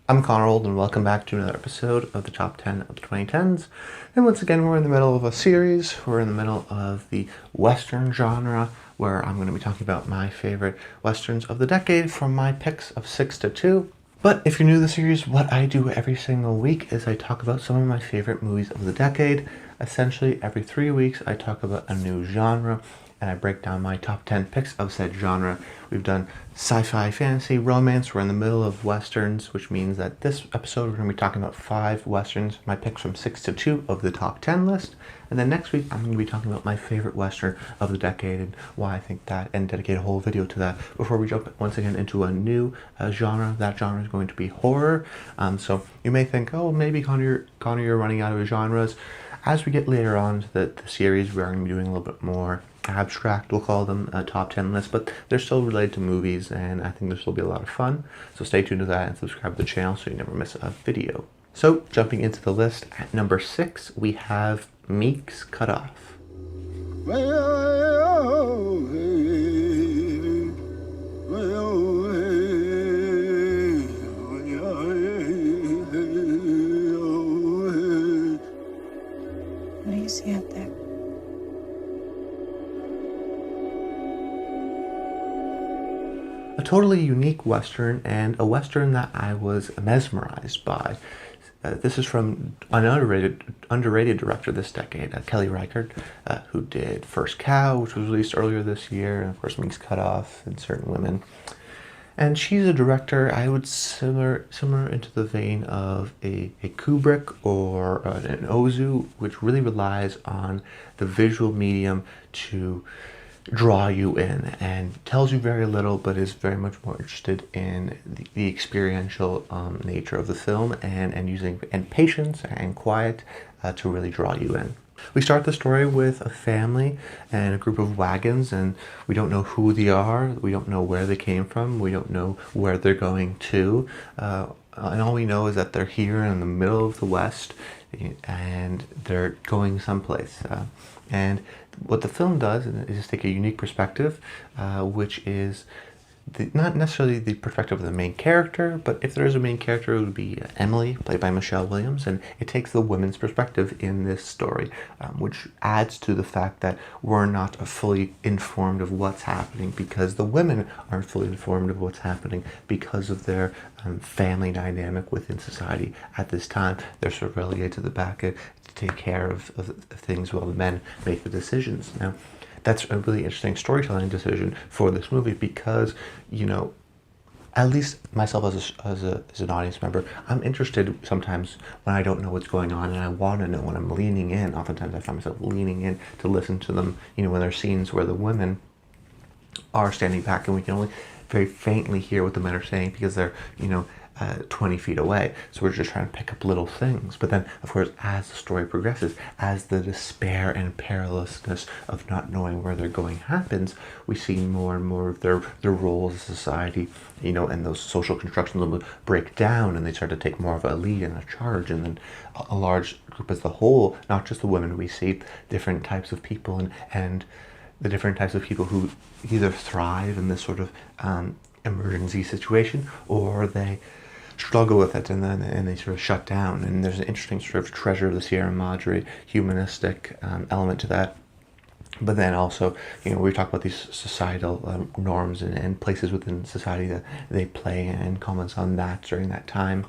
I'm Connor and welcome back to another episode of the Top 10 of the 2010s. And once again, we're in the middle of a series. We're in the middle of the Western genre, where I'm going to be talking about my favorite Westerns of the decade from my picks of 6 to 2. But if you're new to the series, what I do every single week is I talk about some of my favorite movies of the decade. Essentially, every 3 weeks, I talk about a new genre, and I break down my top 10 picks of said genre. We've done sci-fi, fantasy, romance. We're in the middle of westerns, which means that this episode we're going to be talking about 5 westerns, my picks from 6 to 2 of the top 10 list. And then next week I'm going to be talking about my favorite western of the decade and why I think that, and dedicate a whole video to that. Before we jump once again into a new genre, that genre is going to be horror. So you may think, oh, maybe Connor, you're running out of genres. As we get later on to the series, we're going to be doing a little bit more abstract, we'll call them, top 10 lists, but they're still related to movies, and I think this will be a lot of fun. So stay tuned to that and subscribe to the channel so you never miss a video. So jumping into the list, at number 6 we have Meek's Cutoff. What do you see out there? A totally unique western, and a western that I was mesmerized by. This is from an underrated director this decade, Kelly Reichardt, who did First Cow, which was released earlier this year, and of course Meek's Cutoff and Certain Women. And she's a director I would similar into the vein of a Kubrick or an Ozu, which really relies on the visual medium to draw you in and tells you very little, but is very much more interested in the experiential nature of the film and using patience and quiet to really draw you in. We start the story with a family and a group of wagons, and we don't know who they are, we don't know where they came from, we don't know where they're going to, and all we know is that they're here in the middle of the West and they're going someplace. And what the film does is just take a unique perspective, which is not necessarily the perspective of the main character, but if there is a main character, it would be Emily, played by Michelle Williams, and it takes the women's perspective in this story, which adds to the fact that we're not fully informed of what's happening because the women aren't fully informed of what's happening because of their family dynamic within society at this time. They're sort of relegated to the back to take care of things while the men make the decisions. Now, that's a really interesting storytelling decision for this movie because, you know, at least myself as an audience member, I'm interested sometimes when I don't know what's going on and I want to know when I'm leaning in. Oftentimes I find myself leaning in to listen to them, you know, when there are scenes where the women are standing back and we can only very faintly hear what the men are saying because they're, you know, 20 feet away. So we're just trying to pick up little things. But then, of course, as the story progresses, as the despair and perilousness of not knowing where they're going happens, we see more and more of their roles in society, you know, and those social constructions will break down and they start to take more of a lead and a charge. And then a large group as a whole, not just the women, we see different types of people and the different types of people who either thrive in this sort of emergency situation or they struggle with it and they sort of shut down. And there's an interesting sort of Treasure of the Sierra Madre humanistic element to that. But then also, you know, we talk about these societal norms and places within society that they play and comments on that during that time.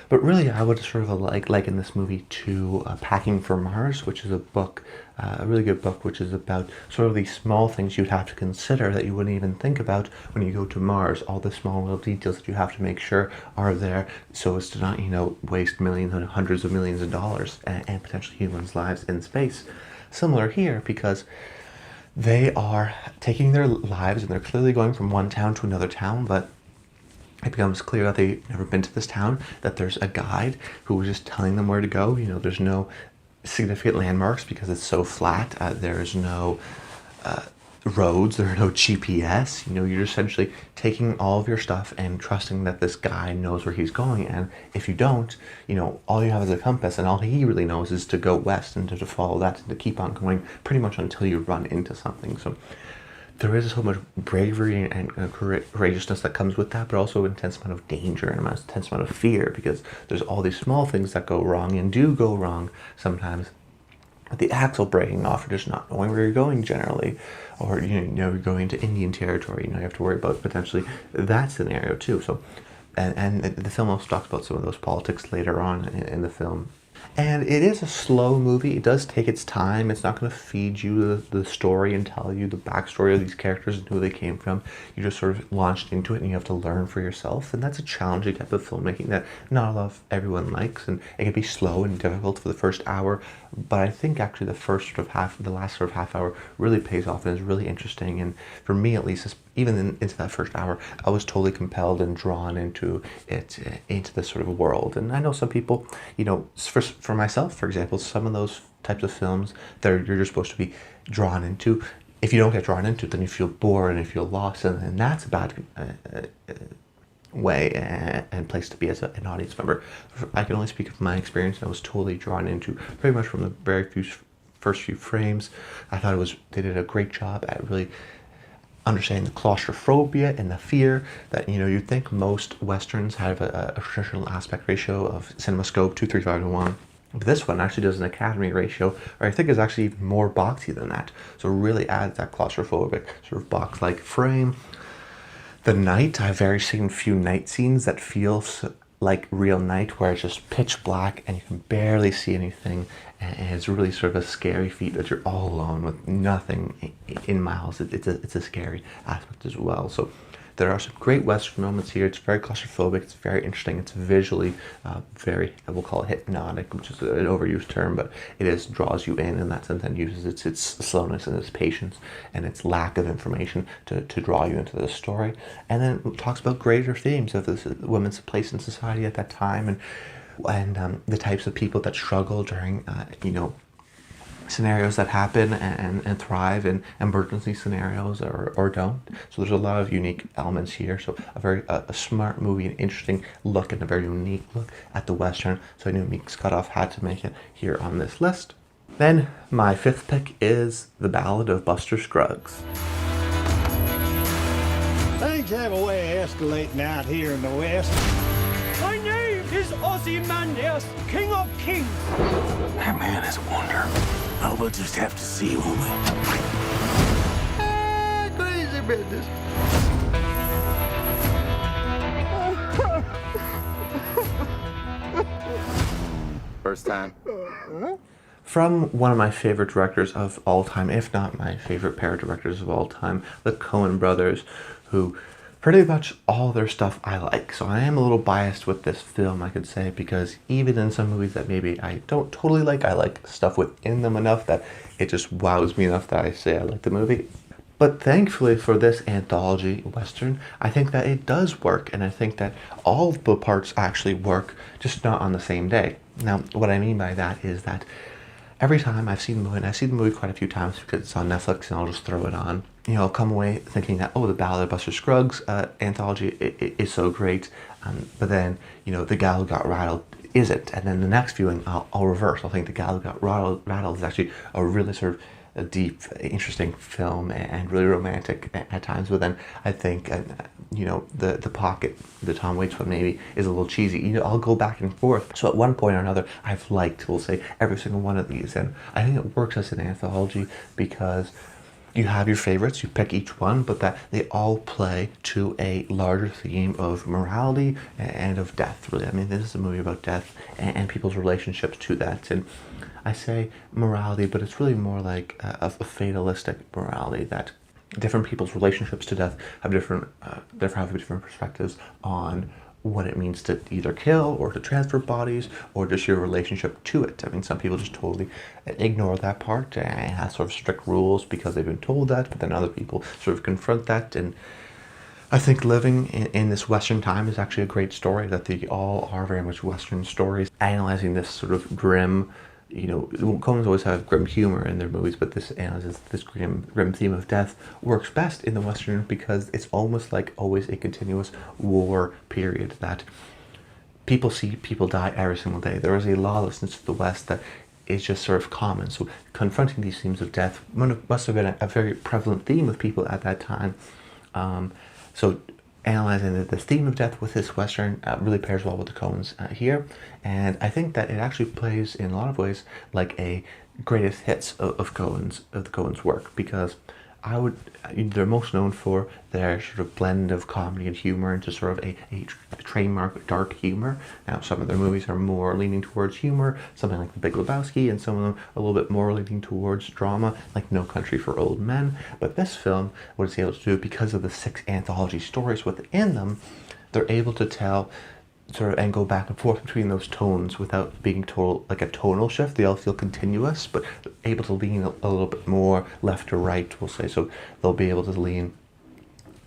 But really, I would sort of liken this movie to Packing for Mars, which is a book, a really good book, which is about sort of these small things you'd have to consider that you wouldn't even think about when you go to Mars. All the small little details that you have to make sure are there so as to not, you know, waste millions and hundreds of millions of dollars and potentially humans' lives in space. Similar here, because they are taking their lives and they're clearly going from one town to another town, but it becomes clear that they've never been to this town, that there's a guide who was just telling them where to go. You know, there's no significant landmarks because it's so flat. There's no roads, there are no GPS. You know, you're essentially taking all of your stuff and trusting that this guy knows where he's going. And if you don't, you know, all you have is a compass, and all he really knows is to go west and to follow that and to keep on going pretty much until you run into something. So there is so much bravery and courageousness that comes with that, but also an intense amount of danger and an intense amount of fear, because there's all these small things that go wrong and do go wrong sometimes. The axle breaking off, or just not knowing where you're going generally, or you're going into Indian territory, you have to worry about potentially that scenario too. So, and the film also talks about some of those politics later on in the film. And it is a slow movie. It does take its time. It's not going to feed you the story and tell you the backstory of these characters and who they came from. You just sort of launched into it and you have to learn for yourself. And that's a challenging type of filmmaking that not a lot of everyone likes. And it can be slow and difficult for the first hour. But I think actually the last sort of half hour really pays off and is really interesting. And for me at least, even into that first hour, I was totally compelled and drawn into it, into this sort of world. And I know some people, for myself, for example, some of those types of films that you're just supposed to be drawn into, if you don't get drawn into it, then you feel bored and you feel lost, and that's a bad way and place to be as an audience member. I can only speak of my experience. I was totally drawn into pretty much from the first few frames. I thought they did a great job at really understanding the claustrophobia and the fear that you'd think most westerns have a traditional aspect ratio of CinemaScope 2:3:5:1. But this one actually does an Academy ratio, or I think is actually even more boxy than that. So it really adds that claustrophobic sort of box-like frame. The night, I've seen few night scenes that feel like real night, where it's just pitch black and you can barely see anything, and it's really sort of a scary feat that you're all alone with nothing in miles. It's a scary aspect as well. So there are some great Western moments here. It's very claustrophobic. It's very interesting. It's visually very, we'll call it hypnotic, which is an overused term, but it draws you in that sense, and uses its slowness and its patience and its lack of information to draw you into the story. And then it talks about greater themes of this women's place in society at that time, and the types of people that struggle during, scenarios that happen and thrive in emergency scenarios or don't. So there's a lot of unique elements here. So a smart movie, an interesting look, and a very unique look at the Western. So I knew Meek's Cutoff had to make it here on this list. Then my fifth pick is The Ballad of Buster Scruggs. Things have a way of escalating out here in the West. My name is Ozymandias, King of Kings. That man is a wonder. I will just have to see, won't we? Crazy business. First time. From one of my favorite directors of all time, if not my favorite pair of directors of all time, the Coen brothers, who pretty much all their stuff I like. So I am a little biased with this film, I could say, because even in some movies that maybe I don't totally like, I like stuff within them enough that it just wows me enough that I say I like the movie. But thankfully for this anthology Western, I think that it does work, and I think that all the parts actually work, just not on the same day. Now, what I mean by that is that every time I've seen the movie, and I've seen the movie quite a few times because it's on Netflix and I'll just throw it on, I'll come away thinking that, the Ballad of Buster Scruggs anthology is so great, but then, The Gal Who Got Rattled isn't, and then the next viewing I'll reverse. I'll think The Gal Who Got Rattled is actually a really sort of a deep, interesting film and really romantic at times, but then I think, the Pocket, the Tom Waits one maybe, is a little cheesy. I'll go back and forth. So at one point or another, I've liked, we'll say, every single one of these, and I think it works as an anthology because you have your favorites, you pick each one, but that they all play to a larger theme of morality and of death, really. I mean, this is a movie about death and people's relationships to that. And I say morality, but it's really more like a fatalistic morality, that different people's relationships to death have different perspectives on what it means to either kill or to transfer bodies, or just your relationship to it. I mean, some people just totally ignore that part and have sort of strict rules because they've been told that, but then other people sort of confront that. And I think living in this Western time is actually a great story, that they all are very much Western stories, analyzing this sort of grim, Coens always have grim humor in their movies, but this grim theme of death works best in the Western because it's almost like always a continuous war period, that people see people die every single day. There is a lawlessness to the West that is just sort of common. So confronting these themes of death must have been a very prevalent theme with people at that time. So analyzing the theme of death with this Western really pairs well with the Coens here. And I think that it actually plays in a lot of ways like a greatest hits of the Coens work, because they're most known for their sort of blend of comedy and humor into sort of a trademark dark humor. Now, some of their movies are more leaning towards humor, something like The Big Lebowski, and some of them a little bit more leaning towards drama, like No Country for Old Men. But this film, what it's able to do, because of the 6 anthology stories within them, they're able to tell sort of and go back and forth between those tones without being total like a tonal shift. They all feel continuous, but able to lean a little bit more left or right, we'll say. So they'll be able to lean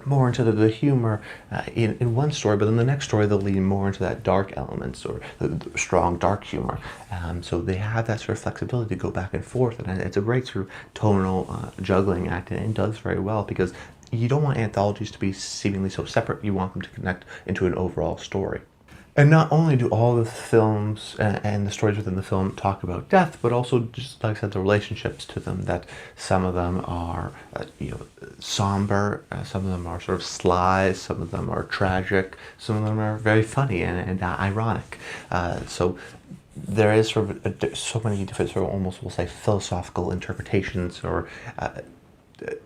more into the humor in one story, but in the next story they'll lean more into that dark elements or the strong dark humor. So they have that sort of flexibility to go back and forth, and it's a great sort of tonal juggling act, and it does very well, because you don't want anthologies to be seemingly so separate. You want them to connect into an overall story. And not only do all the films and the stories within the film talk about death, but also, just like I said, the relationships to them, that some of them are somber, some of them are sort of sly, some of them are tragic, some of them are very funny and ironic. So there is sort of so many different sort of almost, we'll say, philosophical interpretations or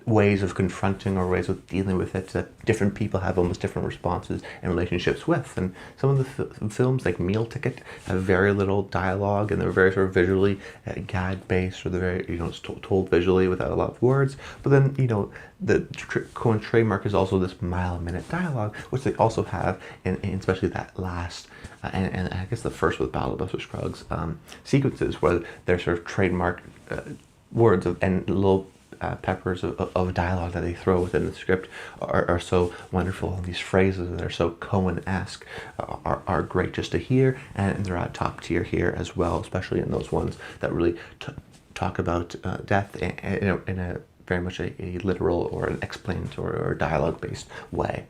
ways of confronting or ways of dealing with it that different people have almost different responses and relationships with. And some of the films, like Meal Ticket, have very little dialogue, and they're very sort of visually gag based, or they're very told visually without a lot of words. But then the Coen trademark is also this mile-a-minute dialogue, which they also have in especially that last and I guess the first with Ballad of Scruggs sequences, where they're sort of trademark words and little peppers of dialogue that they throw within the script are so wonderful, and these phrases that are so Coen-esque are great just to hear, and they're at top tier here as well, especially in those ones that really talk about death in a very much a literal or an explanatory or dialogue based way.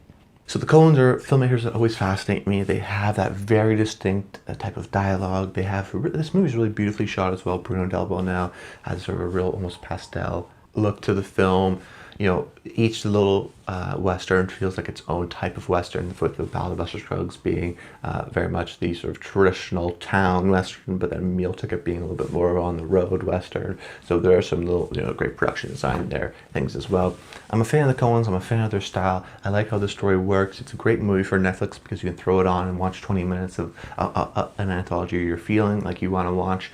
So the Coens are filmmakers that always fascinate me. They have that very distinct type of dialogue. This movie is really beautifully shot as well. Bruno Del Bonell has sort of a real almost pastel look to the film. Each little Western feels like its own type of Western, with the Ballad of Scruggs being very much the sort of traditional town Western, but then Meal Ticket being a little bit more on the road Western. So there are some little, great production design there, things as well. I'm a fan of the Coens. I'm a fan of their style. I like how the story works. It's a great movie for Netflix because you can throw it on and watch 20 minutes of an anthology you're feeling like you want to watch.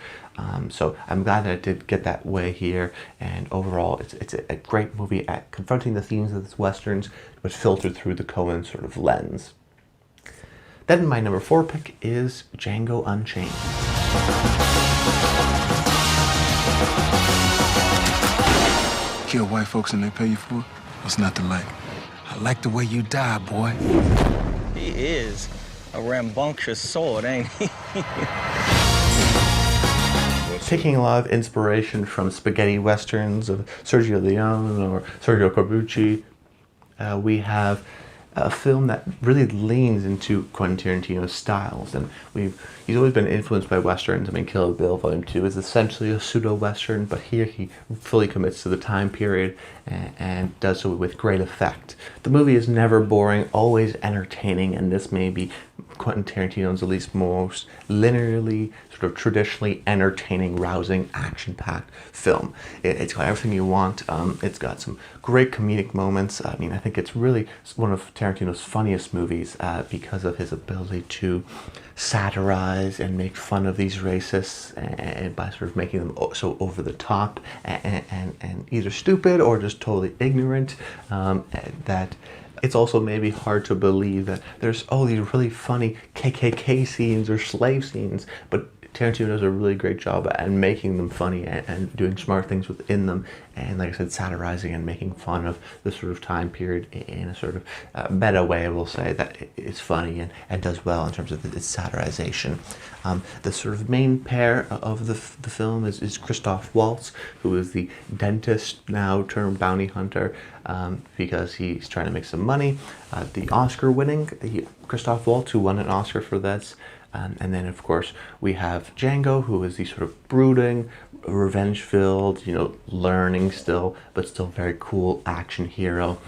So I'm glad that it did get that way here, and overall it's a great movie at confronting the themes of its Westerns, but filtered through the Coen sort of lens. Then my number 4 pick is Django Unchained. Kill white folks and they pay you for it? What's not to like? I like the way you die, boy. He is a rambunctious sword, ain't he? Taking a lot of inspiration from spaghetti westerns of Sergio Leone or Sergio Corbucci, we have a film that really leans into Quentin Tarantino's styles, and he's always been influenced by westerns. I mean, Kill Bill Volume 2 is essentially a pseudo-western, but here he fully commits to the time period and does so with great effect. The movie is never boring, always entertaining, and this may be Quentin Tarantino's at least most linearly, sort of traditionally entertaining, rousing, action-packed film. It's got everything you want. It's got some great comedic moments. I mean, I think it's really one of Tarantino's funniest movies because of his ability to satirize and make fun of these racists, and by sort of making them so over the top and either stupid or just totally ignorant, that it's also maybe hard to believe that there's these really funny KKK scenes or slave scenes, but Tarantino does a really great job at making them funny and doing smart things within them, and like I said, satirizing and making fun of the sort of time period in a sort of meta way, we'll say, that is funny and does well in terms of its satirization. The sort of main pair of the film is Christoph Waltz, who is the dentist now turned bounty hunter, because he's trying to make some money. The Oscar-winning Christoph Waltz, who won an Oscar for this, And then, of course, we have Django, who is the sort of brooding, revenge-filled, learning still, but still very cool action hero.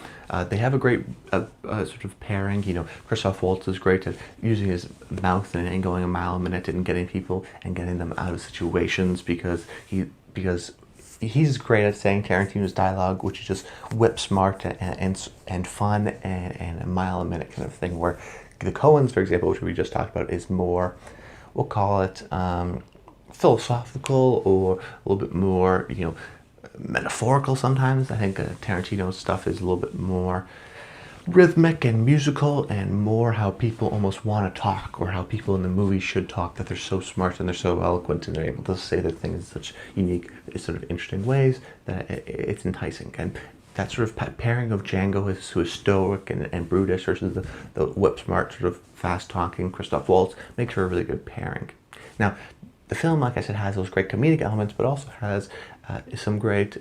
They have a great sort of pairing. Christoph Waltz is great at using his mouth and going a mile a minute and getting people and getting them out of situations because he's great at saying Tarantino's dialogue, which is just whip smart and fun and a mile a minute kind of thing. Where the Coens, for example, which we just talked about, is more, we'll call it philosophical or a little bit more, metaphorical sometimes. I think Tarantino's stuff is a little bit more rhythmic and musical and more how people almost want to talk, or how people in the movie should talk, that they're so smart and they're so eloquent and they're able to say their things in such unique, sort of interesting ways that it's enticing. And that sort of pairing of Django, who is stoic and brutish, versus the whip smart, sort of fast talking Christoph Waltz, makes for a really good pairing. Now, the film, like I said, has those great comedic elements, but also has some great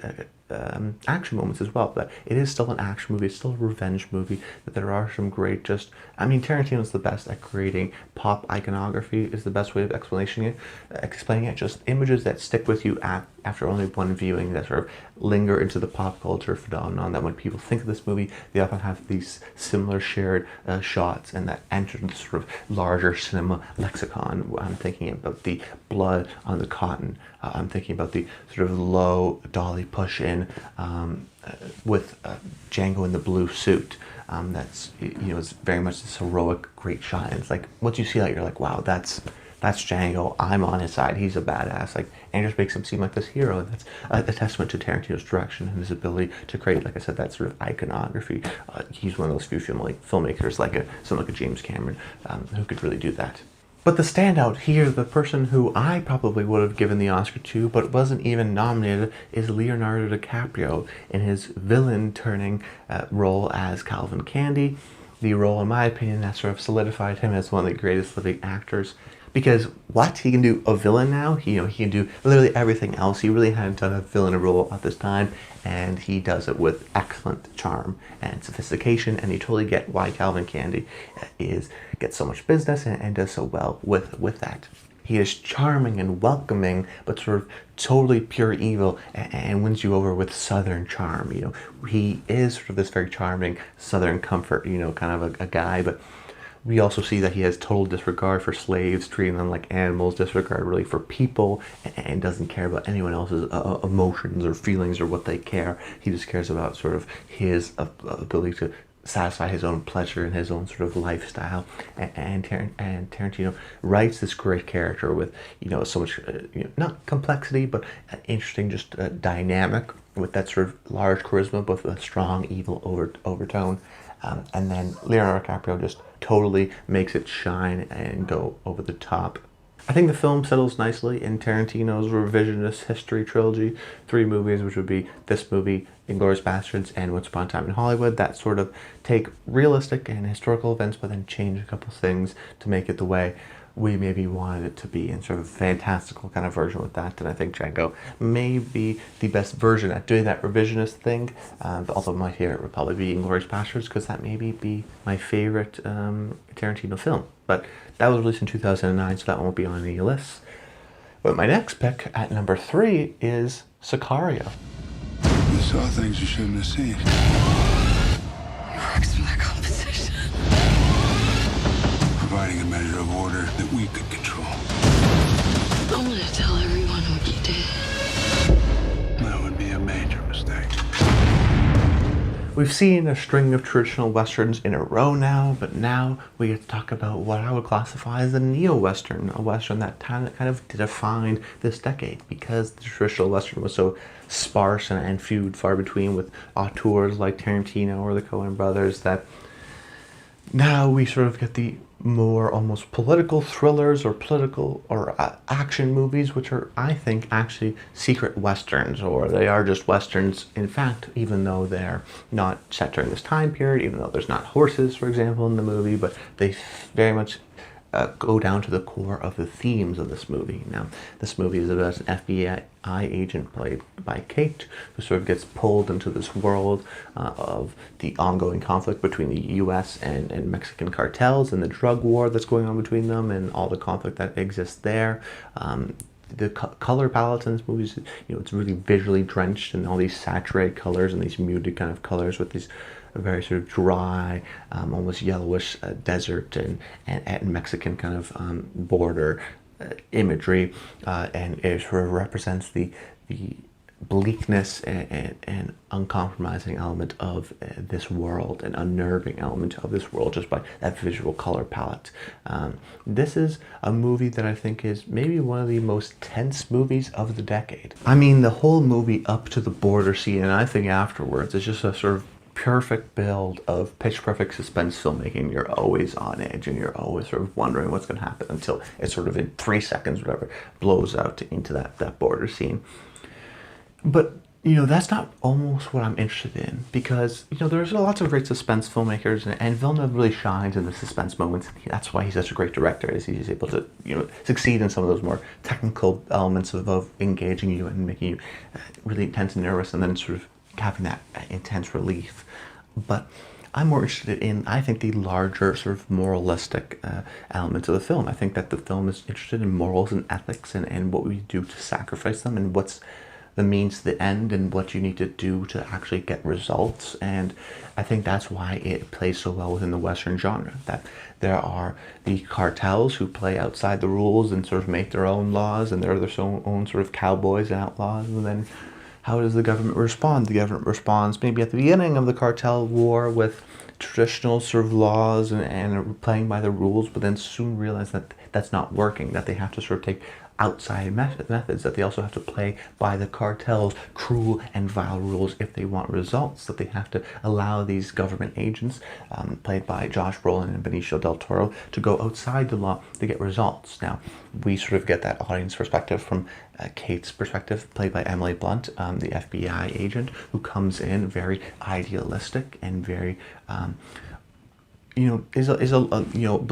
action moments as well. But it is still an action movie, it's still a revenge movie, but there are some great Tarantino's the best at creating pop iconography, is the best way of explaining it, just images that stick with you after only one viewing, that sort of linger into the pop culture phenomenon, that when people think of this movie, they often have these similar shared shots, and that enter the sort of larger cinema lexicon. I'm thinking about the blood on the cotton. I'm thinking about the sort of low dolly push in with Django in the blue suit. That's it's very much this heroic, great shot. And it's like once you see that, you're like, wow, that's Django. I'm on his side. He's a badass. And just makes him seem like this hero. And that's a testament to Tarantino's direction and his ability to create, like I said, that sort of iconography. He's one of those few filmmakers, someone like a James Cameron, who could really do that. But the standout here, the person who I probably would have given the Oscar to, but wasn't even nominated, is Leonardo DiCaprio in his villain-turning role as Calvin Candy. The role, in my opinion, that sort of solidified him as one of the greatest living actors. Because he can do a villain now. He can do literally everything else. He really hadn't done a villain role at this time, and he does it with excellent charm and sophistication. And you totally get why Calvin Candy gets so much business and does so well with that. He is charming and welcoming, but sort of totally pure evil, and wins you over with Southern charm. He is sort of this very charming Southern comfort, kind of a guy, but we also see that he has total disregard for slaves, treating them like animals, disregard really for people, and doesn't care about anyone else's emotions or feelings or what they care. He just cares about sort of his ability to satisfy his own pleasure and his own sort of lifestyle. And Tarantino writes this great character with so much not complexity, but interesting, just dynamic, with that sort of large charisma, but with a strong evil overtone. And then Leonardo DiCaprio just totally makes it shine and go over the top. I think the film settles nicely in Tarantino's revisionist history trilogy. 3 movies, which would be this movie, Inglourious Basterds, and Once Upon a Time in Hollywood, that sort of take realistic and historical events, but then change a couple things to make it the way we maybe wanted it to be, and sort of fantastical kind of version with that. And I think Django may be the best version at doing that revisionist thing. Although my favorite would probably be Inglourious Basterds, because that may be my favorite Tarantino film. But that was released in 2009, so that won't be on any lists. But my next pick at number 3 is Sicario. You saw things you shouldn't have seen. He works for the competition. Providing a measure of order that we could control. I'm gonna tell everyone what you did. That would be a major mistake. We've seen a string of traditional westerns in a row now, but now we get to talk about what I would classify as a neo-western, a western that kind of defined this decade, because the traditional western was so sparse and few and far between with auteurs like Tarantino or the Coen brothers, that now we sort of get the more almost political thrillers or political or action movies, which are, I think, actually secret westerns, or they are just westerns in fact, even though they're not set during this time period, even though there's not horses, for example, in the movie, but they very much go down to the core of the themes of this movie. Now, this movie is about an FBI agent played by Kate, who sort of gets pulled into this world of the ongoing conflict between the U.S. and Mexican cartels and the drug war that's going on between them and all the conflict that exists there. The color palette in this movie is, it's really visually drenched in all these saturated colors and these muted kind of colors with these very sort of dry, almost yellowish desert and Mexican kind of border imagery, and it sort of represents the bleakness and uncompromising element of this world, an unnerving element of this world just by that visual color palette. This is a movie that I think is maybe one of the most tense movies of the decade. I mean, the whole movie up to the border scene, and I think afterwards, is just a sort of perfect build of pitch perfect suspense filmmaking. You're always on edge and you're always sort of wondering what's going to happen until it sort of in 3 seconds, whatever, blows out into that border scene. But, that's not almost what I'm interested in, because, there's lots of great suspense filmmakers, and Villeneuve really shines in the suspense moments. That's why he's such a great director, is he's able to, succeed in some of those more technical elements of engaging you and making you really intense and nervous, and then sort of having that intense relief. But I'm more interested in, I think, the larger sort of moralistic elements of the film. I think that the film is interested in morals and ethics and what we do to sacrifice them, and what's the means to the end, and what you need to do to actually get results. And I think that's why it plays so well within the Western genre, that there are the cartels who play outside the rules and sort of make their own laws, and they're their own sort of cowboys and outlaws. And then how does the government respond? The government responds maybe at the beginning of the cartel war with traditional sort of laws and playing by the rules, but then soon realize that that's not working, that they have to sort of take outside methods, that they also have to play by the cartel's cruel and vile rules if they want results, that they have to allow these government agents, played by Josh Brolin and Benicio del Toro, to go outside the law to get results. Now, we sort of get that audience perspective from Kate's perspective, played by Emily Blunt, the FBI agent, who comes in very idealistic and very is a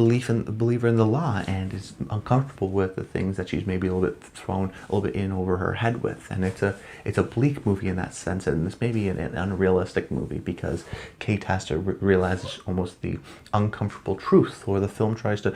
believer in the law, and is uncomfortable with the things that she's maybe a little bit thrown a little bit in over her head with. And it's a bleak movie in that sense, and this may be an unrealistic movie because Kate has to realize almost the uncomfortable truth, or the film tries to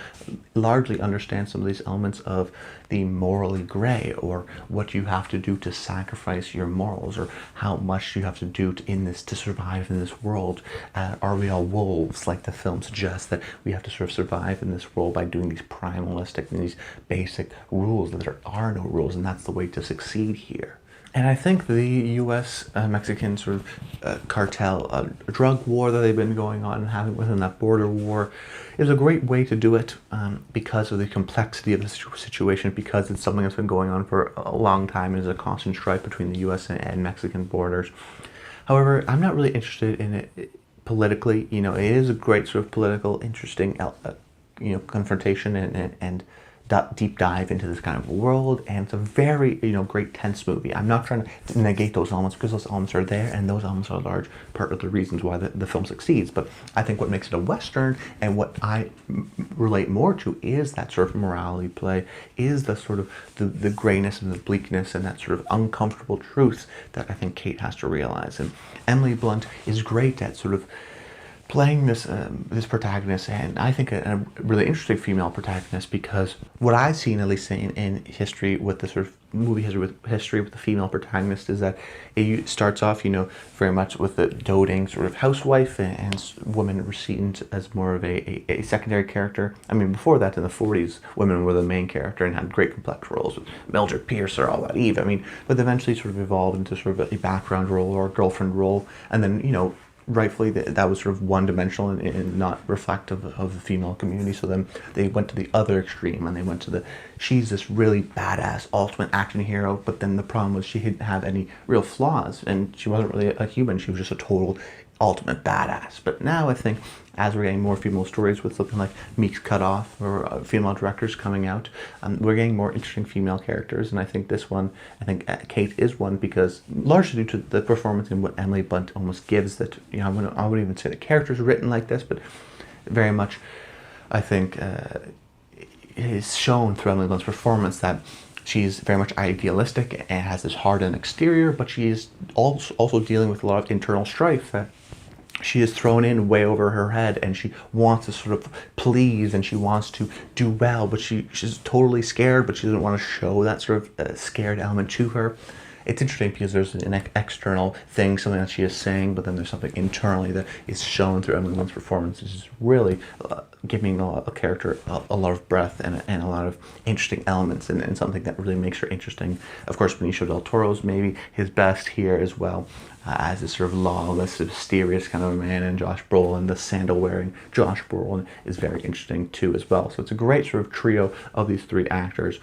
largely understand some of these elements of the morally gray, or what you have to do to sacrifice your morals, or how much you have to do to survive in this world. Are we all wolves, like the film suggests, that we have to sort of survive in this world by doing these primalistic and these basic rules, that there are no rules, and that's the way to succeed here. And I think the U.S. Mexican sort of cartel drug war that they've been going on and having within that border war is a great way to do it, because of the complexity of the situation, because it's something that's been going on for a long time. It's a constant strife between the U.S. and Mexican borders. However, I'm not really interested in it politically. It is a great sort of political, interesting, confrontation and deep dive into this kind of world, and it's a very great tense movie. I'm not trying to negate those elements, because those elements are there, and those elements are a large part of the reasons why the film succeeds. But I think what makes it a Western, and what I relate more to, is that sort of morality play, is the sort of the grayness and the bleakness and that sort of uncomfortable truth that I think Kate has to realize. And Emily Blunt is great at sort of playing this protagonist, and I think a really interesting female protagonist, because what I've seen, at least in history with the sort of movie history with the female protagonist, is that it starts off, very much with the doting sort of housewife, and women were seen as more of a secondary character. I mean, before that, in the 40s, women were the main character and had great complex roles with Mildred Pierce or all that Eve. I mean, but eventually sort of evolved into sort of a background role or a girlfriend role, and then, rightfully that was sort of one-dimensional and not reflective of the female community. So then they went to the other extreme, and they went to she's this really badass ultimate action hero, but then the problem was she didn't have any real flaws, and she wasn't really a human. She was just a total ultimate badass. But now I think, as we're getting more female stories with something like Meek's Cutoff, or female directors coming out, we're getting more interesting female characters. And I think Kate is one, because largely due to the performance and what Emily Blunt almost gives, that I wouldn't even say the character's written like this, but very much I think is shown through Emily Blunt's performance that she's very much idealistic and has this hardened exterior, but she is also dealing with a lot of internal strife that she is thrown in way over her head, and she wants to sort of please and she wants to do well, but she's totally scared, but she doesn't want to show that sort of scared element to her. It's interesting because there's an external thing, something that she is saying, but then there's something internally that is shown through Emily Blunt's performance. It's just really giving a character a lot of breadth and a lot of interesting elements, and something that really makes her interesting. Of course, Benicio del Toro's maybe his best here as well, as this sort of lawless, mysterious kind of a man, and Josh Brolin, the sandal-wearing Josh Brolin, is very interesting too as well. So it's a great sort of trio of these three actors.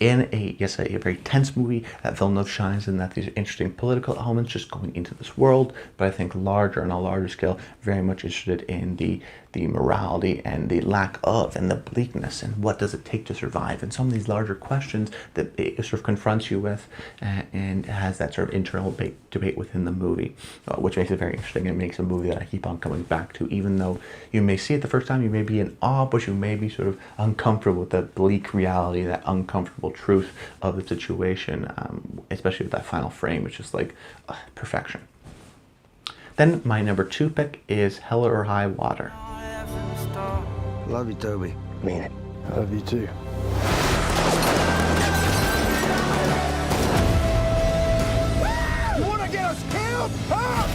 In a very tense movie that Villeneuve shines in, that these are interesting political elements just going into this world, but I think larger, on a larger scale, very much interested in the morality and the lack of, and the bleakness, and what does it take to survive, and some of these larger questions that it sort of confronts you with, and has that sort of internal debate within the movie, which makes it very interesting, and makes a movie that I keep on coming back to. Even though you may see it the first time, you may be in awe, but you may be sort of uncomfortable with that bleak reality, that uncomfortable truth of the situation, especially with that final frame, which is like perfection. Then my number 2 pick is Hell or High Water. Love you, Toby. Mean it. I love you too. You wanna get us killed? Huh?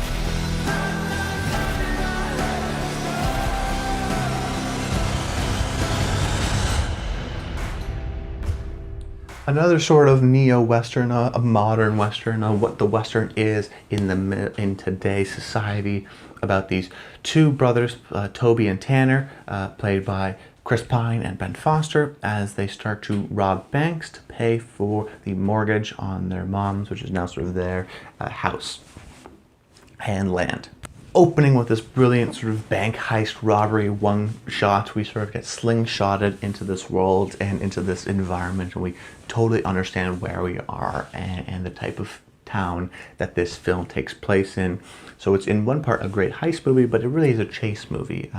Another sort of neo-Western, a modern Western, what the Western is in today's society, about these two brothers, Toby and Tanner, played by Chris Pine and Ben Foster, as they start to rob banks to pay for the mortgage on their mom's, which is now sort of their house and land. Opening with this brilliant sort of bank heist robbery one shot, we sort of get slingshotted into this world and into this environment, and we totally understand where we are and the type of town that this film takes place in. So it's in one part a great heist movie, but it really is a chase movie.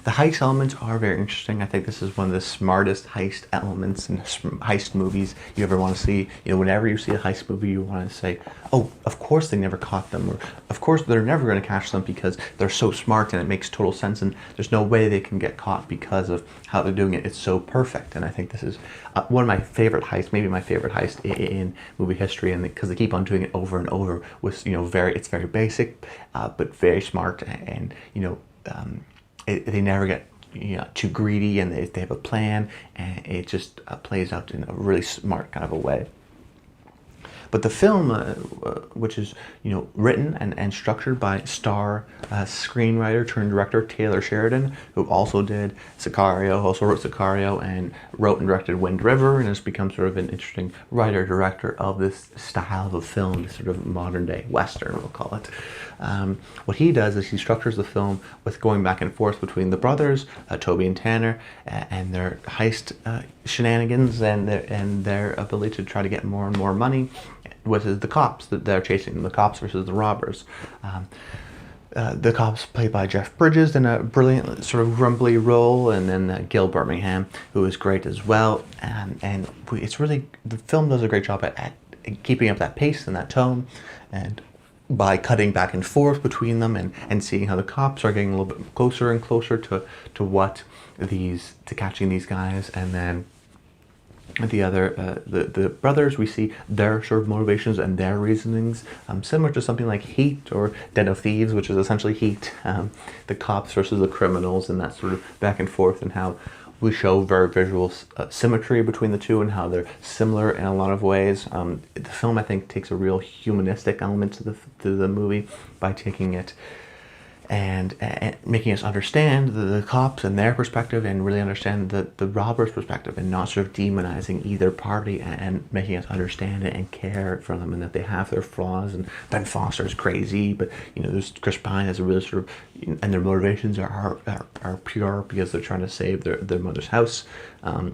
The heist elements are very interesting. I think this is one of the smartest heist elements in heist movies you ever want to see. You know, whenever you see a heist movie, you want to say, oh, of course they never caught them, or of course they're never going to catch them because they're so smart and it makes total sense, and there's no way they can get caught because of how they're doing it. It's so perfect, and I think this is one of my favorite heists, maybe my favorite heist in movie history, and because they keep on doing it over and over with, it's very basic, but very smart, and they never get too greedy, and they have a plan, and it just plays out in a really smart kind of a way. But the film, which is written and structured by star screenwriter turned director Taylor Sheridan, who also did Sicario, also wrote Sicario, and wrote and directed Wind River, and has become sort of an interesting writer-director of this style of a film, this sort of modern-day Western, we'll call it. What he does is he structures the film with going back and forth between the brothers, Toby and Tanner, and their heist shenanigans and their ability to try to get more and more money with the cops that they're chasing, the cops versus the robbers. The cops played by Jeff Bridges in a brilliant sort of grumbly role, and then Gil Birmingham, who is great as well. And it's really, the film does a great job at keeping up that pace and that tone, and by cutting back and forth between them and seeing how the cops are getting a little bit closer and closer to catching these guys, and then the brothers, we see their sort of motivations and their reasonings, similar to something like Heat or Den of Thieves, which is essentially Heat, the cops versus the criminals, and that sort of back and forth, and how we show very visual symmetry between the two and how they're similar in a lot of ways. The film, I think, takes a real humanistic element to the movie by taking it and making us understand the cops and their perspective, and really understand the robber's perspective, and not sort of demonizing either party, and making us understand it and care for them, and that they have their flaws. And Ben Foster is crazy, but there's Chris Pine has a really sort of, and their motivations are pure because they're trying to save their mother's house,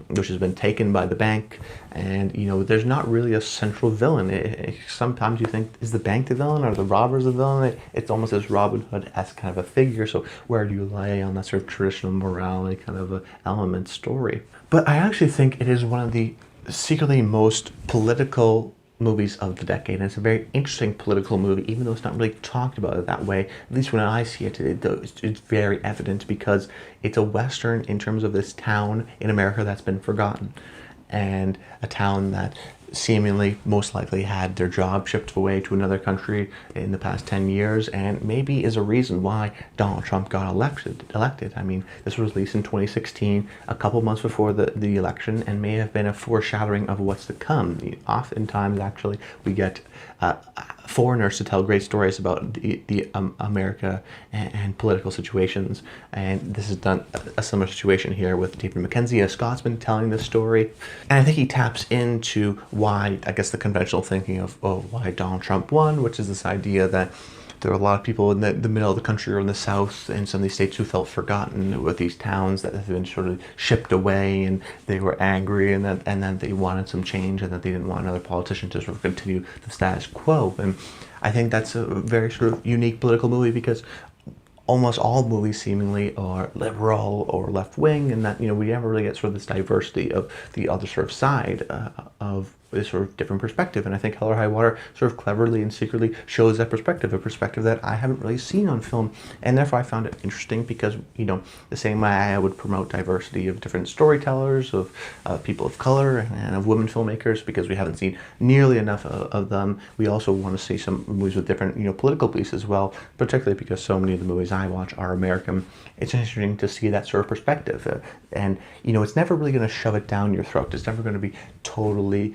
which has been taken by the bank. And there's not really a central villain. Sometimes you think, is the bank the villain or the robbers the villain? It's almost this Robin Hood-esque kind of a figure. So where do you lay on that sort of traditional morality kind of a element story? But I actually think it is one of the secretly most political movies of the decade, and it's a very interesting political movie, even though it's not really talked about that way. At least when I see it, it's very evident, because it's a Western in terms of this town in America that's been forgotten, and a town that seemingly most likely had their job shipped away to another country in the past 10 years, and maybe is a reason why Donald Trump got elected. I mean, this was released in 2016, a couple months before the election, and may have been a foreshadowing of what's to come. Oftentimes, actually, we get foreigners to tell great stories about the America and political situations, and this is done a similar situation here with David Mackenzie, a Scotsman, telling this story. And I think he taps into why, I guess, the conventional thinking of why Donald Trump won, which is this idea that there are a lot of people in the middle of the country or in the South in some of these states who felt forgotten, with these towns that have been sort of shipped away, and they were angry, and then they wanted some change, and that they didn't want another politician to sort of continue the status quo. And I think that's a very sort of unique political movie, because almost all movies seemingly are liberal or left-wing, and that, we never really get sort of this diversity of the other sort of side of this sort of different perspective. And I think Hell or High Water sort of cleverly and secretly shows that perspective, a perspective that I haven't really seen on film, and therefore I found it interesting, because the same way I would promote diversity of different storytellers, of people of color, and of women filmmakers, because we haven't seen nearly enough of them. We also want to see some movies with different political beliefs as well, particularly because so many of the movies I watch are American. It's interesting to see that sort of perspective, and it's never really going to shove it down your throat. It's never going to be totally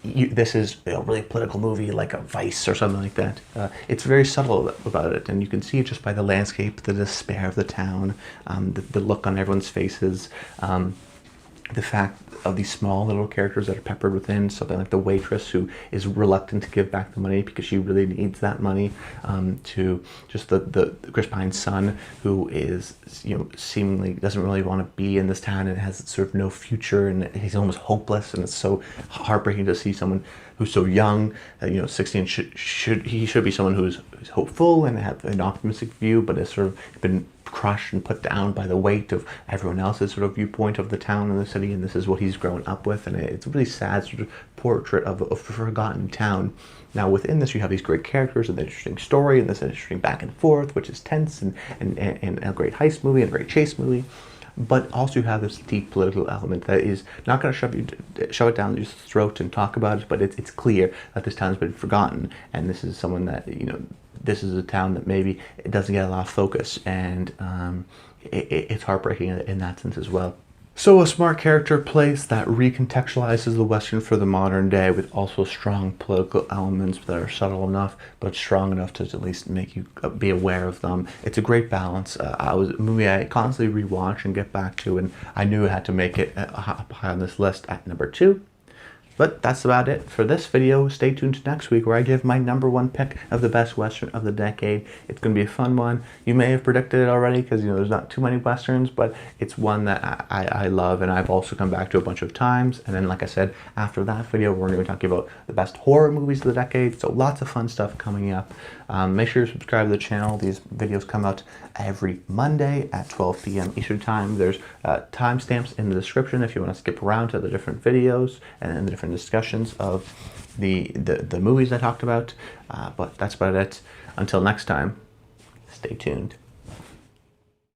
this is a really political movie like a Vice or something like that. It's very subtle about it, and you can see it just by the landscape, the despair of the town, the look on everyone's faces, the fact of these small little characters that are peppered within, something like the waitress who is reluctant to give back the money because she really needs that money, to just the Chris Pine's son, who is seemingly doesn't really want to be in this town and has sort of no future, and he's almost hopeless, and it's so heartbreaking to see someone who's so young, 16, should be someone who's hopeful and have an optimistic view, but has sort of been crushed and put down by the weight of everyone else's sort of viewpoint of the town and the city, and this is what he's grown up with, and it's a really sad sort of portrait of a forgotten town. Now within this you have these great characters and an interesting story and this interesting back and forth, which is tense, and a great heist movie and a great chase movie. But also you have this deep political element that is not going to shove it down your throat and talk about it, but it's clear that this town's been forgotten, and this is someone that, this is a town that maybe it doesn't get a lot of focus, and it's heartbreaking in that sense as well. So a smart character place that recontextualizes the Western for the modern day, with also strong political elements that are subtle enough but strong enough to at least make you be aware of them. It's a great balance. A movie I constantly rewatch and get back to, and I knew I had to make it high on this list at number 2. But that's about it for this video. Stay tuned to next week, where I give my number 1 pick of the best Western of the decade. It's going to be a fun one. You may have predicted it already, because there's not too many Westerns, but it's one that I love, and I've also come back to a bunch of times. And then, like I said, after that video, we're going to be talking about the best horror movies of the decade. So lots of fun stuff coming up. Make sure you subscribe to the channel. These videos come out every Monday at 12 p.m. Eastern Time. There's timestamps in the description if you want to skip around to the different videos and the different discussions of the movies I talked about. But that's about it. Until next time, stay tuned.